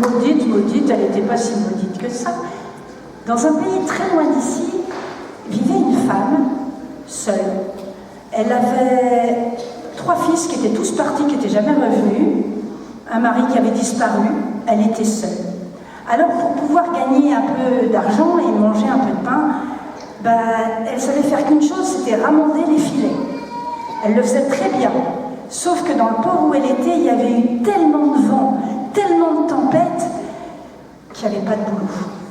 maudite, elle n'était pas si maudite que ça. Dans un pays très loin d'ici, vivait une femme, seule. Elle avait 3 fils qui étaient tous partis, qui n'étaient jamais revenus, un mari qui avait disparu, elle était seule. Alors pour pouvoir gagner un peu d'argent et manger un peu de pain, elle savait faire qu'une chose, c'était ramander les filets. Elle le faisait très bien, sauf que dans le port où elle était, il y avait eu tellement de vent, tellement de tempêtes, qu'il n'y avait pas de boulot.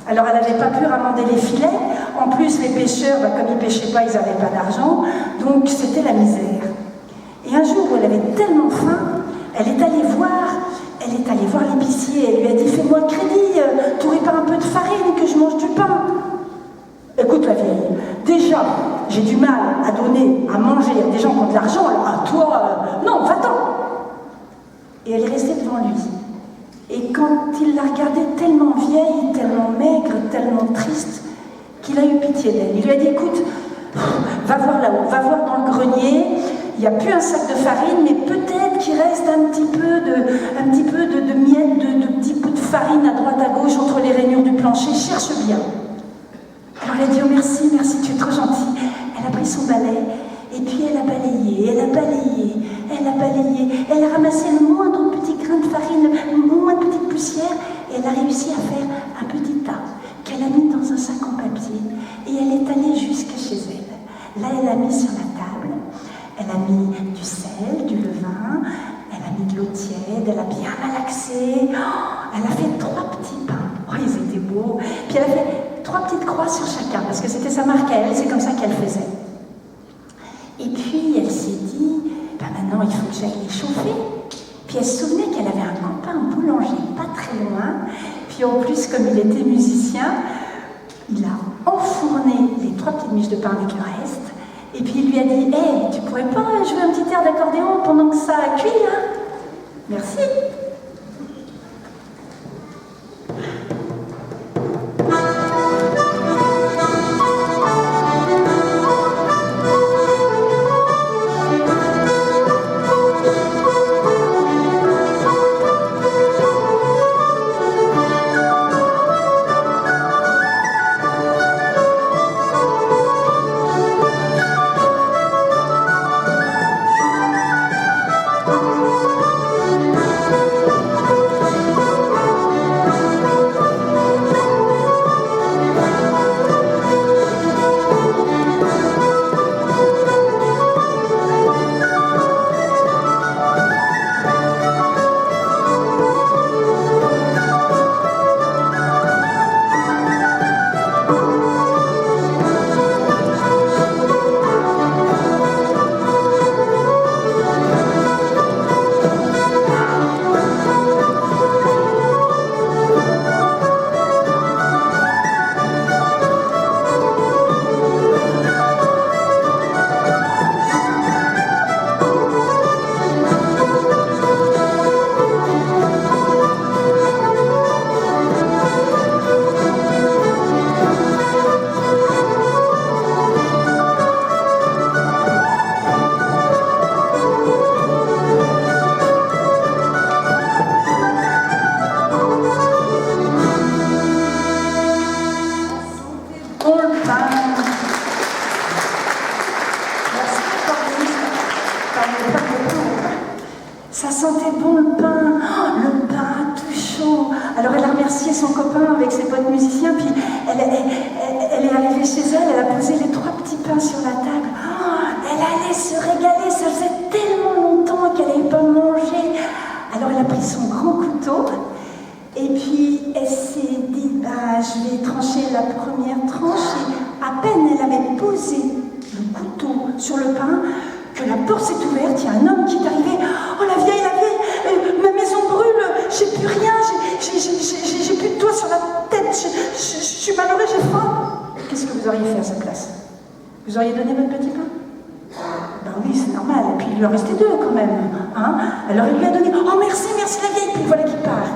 Alors elle n'avait pas pu ramander les filets, en plus les pêcheurs, comme ils ne pêchaient pas, ils n'avaient pas d'argent, donc c'était la misère. Et un jour où elle avait tellement faim, elle est allée voir l'épicier, elle lui a dit « Fais-moi crédit, tu n'aurais pas un peu de farine que je mange du pain ?» Écoute la vieille, déjà j'ai du mal à donner, à manger à des gens qui ont de l'argent, alors à toi, non, va-t'en. Et elle est restée devant lui. Et quand il la regardait tellement vieille, tellement maigre, tellement triste, qu'il a eu pitié d'elle. Il lui a dit, écoute, va voir là-haut, va voir dans le grenier, il n'y a plus un sac de farine, mais peut-être qu'il reste un petit peu de miel, de petits bouts de farine à droite à gauche entre les rainures du plancher, cherche bien. Alors elle a dit, oh merci, merci, tu es trop gentille. Elle a pris son balai, et puis elle a balayé, elle a balayé, elle a balayé, elle a ramassé le moindre petit grain de farine, le moindre petite poussière, et elle a réussi à faire un petit tas qu'elle a mis dans un sac en papier, et elle est allée jusqu'à chez elle. Là, elle a mis sur la table, elle a mis du sel, du levain, elle a mis de l'eau tiède, elle a bien malaxé, elle a fait 3 petits pains, oh ils étaient beaux, puis elle a fait 3 petites croix sur chacun, parce que c'était sa marque à elle, c'est comme ça qu'elle faisait. Et puis elle s'est dit, maintenant il faut que j'aille les chauffer. Puis elle se souvenait qu'elle avait un copain boulanger pas très loin, puis en plus comme il était musicien, il a enfourné les 3 petites miches de pain avec le reste, et puis il lui a dit, hey, tu pourrais pas jouer un petit air d'accordéon pendant que ça cuit là? Merci. Ça sentait bon le pain, oh, le pain tout chaud. Alors elle a remercié son copain avec ses potes musiciens, puis elle est arrivée chez elle, elle a posé les 3 petits pains sur la table. Oh, elle allait se régaler, ça faisait tellement longtemps qu'elle n'avait pas mangé. Alors elle a pris son grand couteau, et puis elle s'est dit, je vais trancher la première tranche, et à peine elle avait posé le couteau sur le pain, que la porte s'est ouverte, il y a un homme qui est arrivé. Oh la vieille, ma maison brûle, j'ai plus rien, j'ai plus de toit sur la tête, je suis malheureux, j'ai faim. Qu'est-ce que vous auriez fait à sa place? Vous auriez donné votre petit pain? Ben oui, c'est normal, et puis il lui en restait 2 quand même. Hein? Alors il lui a donné, oh merci la vieille, puis voilà qu'il part.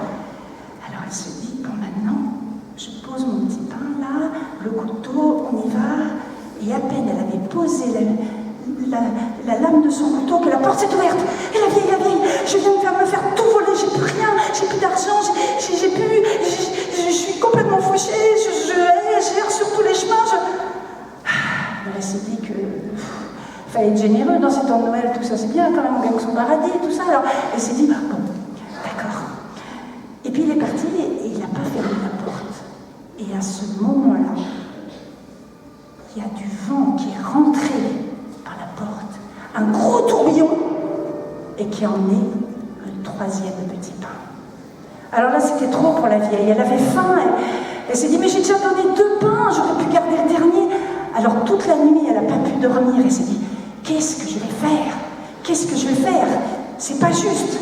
Alors elle se dit, bon maintenant, je pose mon petit pain là, le couteau, on y va, et à peine elle avait posé la lame de son couteau que la porte s'est ouverte. Et la vieille, je viens de me faire tout voler, j'ai plus rien, j'ai plus d'argent, j'ai plus fallait être généreux dans ces temps de Noël, tout ça, c'est bien quand même, on gagne son paradis, tout ça. Alors, elle s'est dit, bon, d'accord. Et puis il est parti et il n'a pas fermé la porte. Et à ce moment-là, il y a du vent qui est rentré par la porte, un gros tourbillon, et qui a emmené le 3e petit pain. Alors là, c'était trop pour la vieille. Elle avait faim. Elle s'est dit, mais j'ai déjà donné 2 pains, j'aurais pu garder le dernier. Alors toute la nuit, elle n'a pas pu dormir. Elle s'est dit, qu'est-ce que je vais faire? Qu'est-ce que je vais faire? C'est pas juste.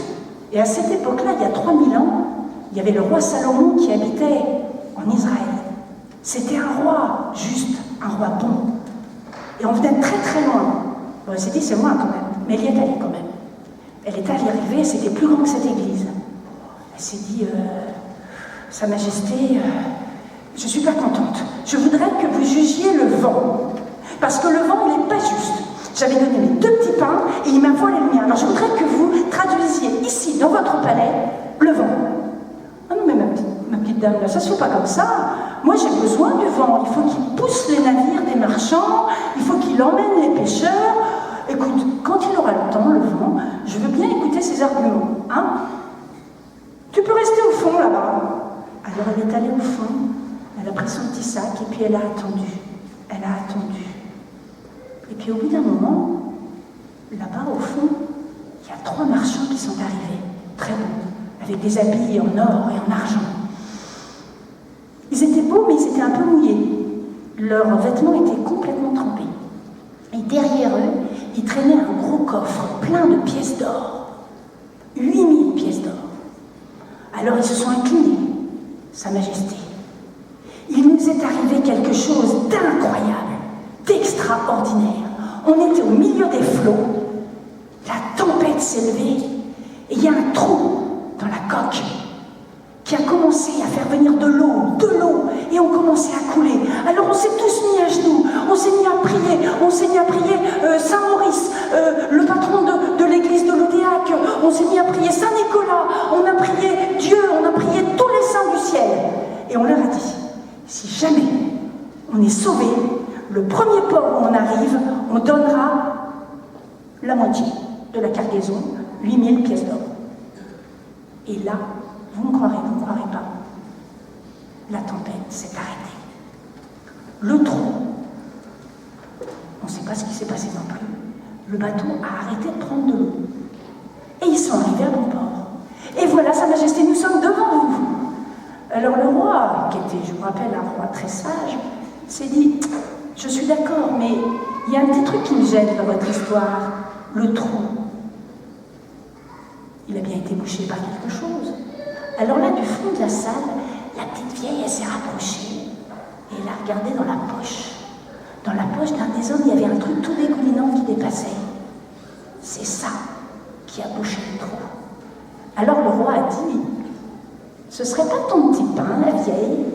Et à cette époque-là, il y a 3000 ans, il y avait le roi Salomon qui habitait en Israël. C'était un roi juste, un roi bon. Et on venait très très loin. Bon, elle s'est dit, c'est loin quand même. Mais elle y est allée quand même. Elle est allée arriver, c'était plus grand que cette église. Elle s'est dit, Sa Majesté, je ne suis pas contente. Je voudrais que vous jugiez le vent. Parce que le vent, il n'est pas juste. J'avais donné mes 2 petits pains et il m'a voilé le mien. Alors je voudrais que vous traduisiez ici, dans votre palais, le vent. Ah non, mais ma petite dame, là, ça ne se fait pas comme ça. Moi, j'ai besoin du vent. Il faut qu'il pousse les navires des marchands. Il faut qu'il emmène les pêcheurs. Écoute, quand il aura le temps, le vent, je veux bien écouter ses arguments. Hein? Tu peux rester au fond, là-bas. Alors elle est allée au fond. Elle a pris son petit sac et puis elle a attendu. Elle a attendu. Et puis au bout d'un moment, là-bas au fond, il y a 3 marchands qui sont arrivés, très beaux, avec des habits en or et en argent. Ils étaient beaux, mais ils étaient un peu mouillés. Leurs vêtements étaient complètement trempés. Et derrière eux, il traînait un gros coffre plein de pièces d'or. 8000 pièces d'or. Alors ils se sont inclinés, Sa Majesté. Il nous est arrivé quelque chose d'incroyable, d'extraordinaire. On était au milieu des flots, la tempête s'est levée, et il y a un trou dans la coque qui a commencé à faire venir de l'eau, et on commençait à couler. Alors on s'est tous mis à genoux, on s'est mis à prier Saint-Maurice, le patron de l'église de l'Odéac, on s'est mis à prier Saint-Nicolas, on a prié Dieu, on a prié tous les saints du ciel. Et on leur a dit, si jamais on est sauvé, le premier port où on arrive, on donnera la moitié de la cargaison, 8000 pièces d'or. Et là, vous me croirez pas, la tempête s'est arrêtée. Le trou, on ne sait pas ce qui s'est passé non plus, le bateau a arrêté de prendre de l'eau. Et ils sont arrivés à bon port. Et voilà, Sa Majesté, nous sommes devant vous. Alors le roi, qui était, je vous rappelle, un roi très sage, s'est dit, je suis d'accord, mais il y a un petit truc qui me gêne dans votre histoire, le trou. Il a bien été bouché par quelque chose. Alors là, du fond de la salle, la petite vieille, elle s'est rapprochée et elle a regardé dans la poche. Dans la poche d'un des hommes, il y avait un truc tout dégoulinant qui dépassait. C'est ça qui a bouché le trou. Alors le roi a dit, ce serait pas ton petit pain, la vieille?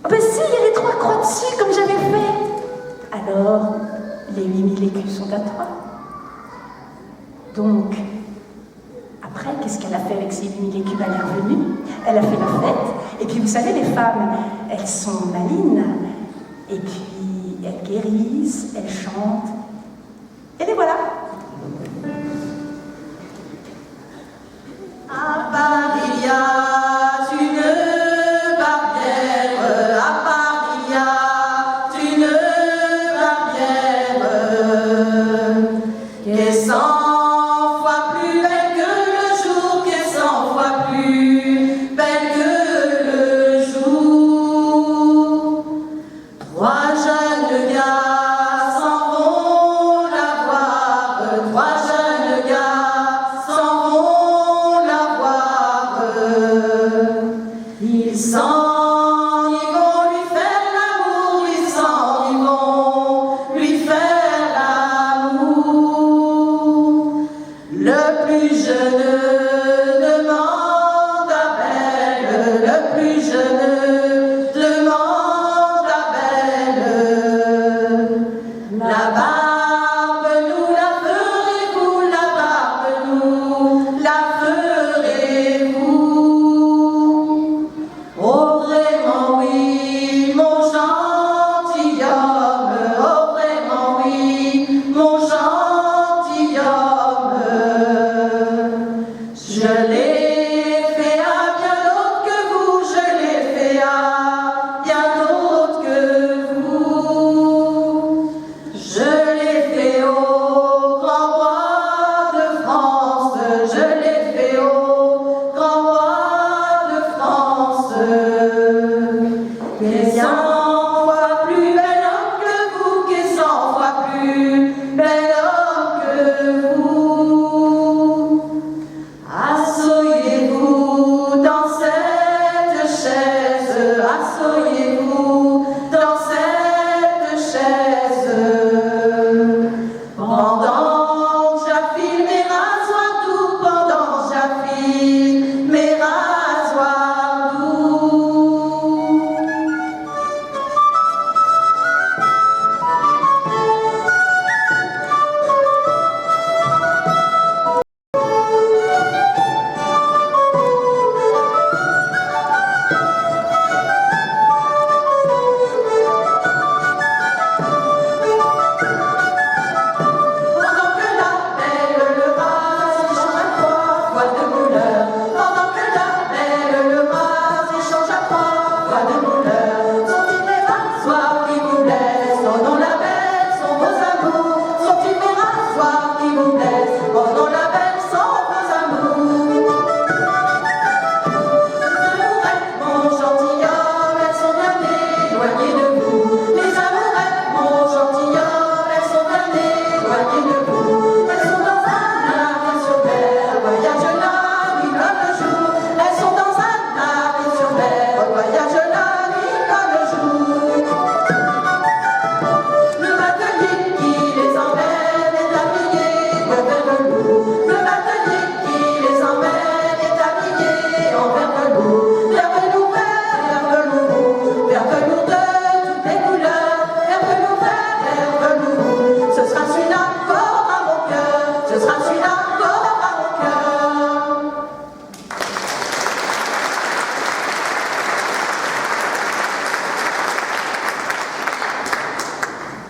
Ah ben si, il y a les 3 croix dessus, comme j'avais fait. Alors, les 8000 écus sont à toi. Donc, après, qu'est-ce qu'elle a fait avec ces 8000 écus? Elle est revenue, elle a fait la fête. Et puis, vous savez, les femmes, elles sont malines. Et puis, elles guérissent, elles chantent. Et les voilà. À Paris, il y a une barbière. À Paris, il y a une barbière qui est 100 fois plus belle que le jour, qui est 100 fois plus belle que le jour. 3 jeunes gars s'en vont la voir. 3 jeunes gars s'en vont la voir. Ils s'en y vont lui faire l'amour. Ils s'en y vont lui faire l'amour. Le plus jeune demande à belle. Le plus jeune demande à belle. La barbe, nous la ferez-vous? La barbe, nous la ferez-vous? Oh vraiment oui, mon gentilhomme. Oh vraiment oui, mon gentilhomme. qui est 100 fois plus bel homme que vous, qui est 100 fois plus bel homme que vous. Asseyez-vous dans cette chaise, asseyez-vous.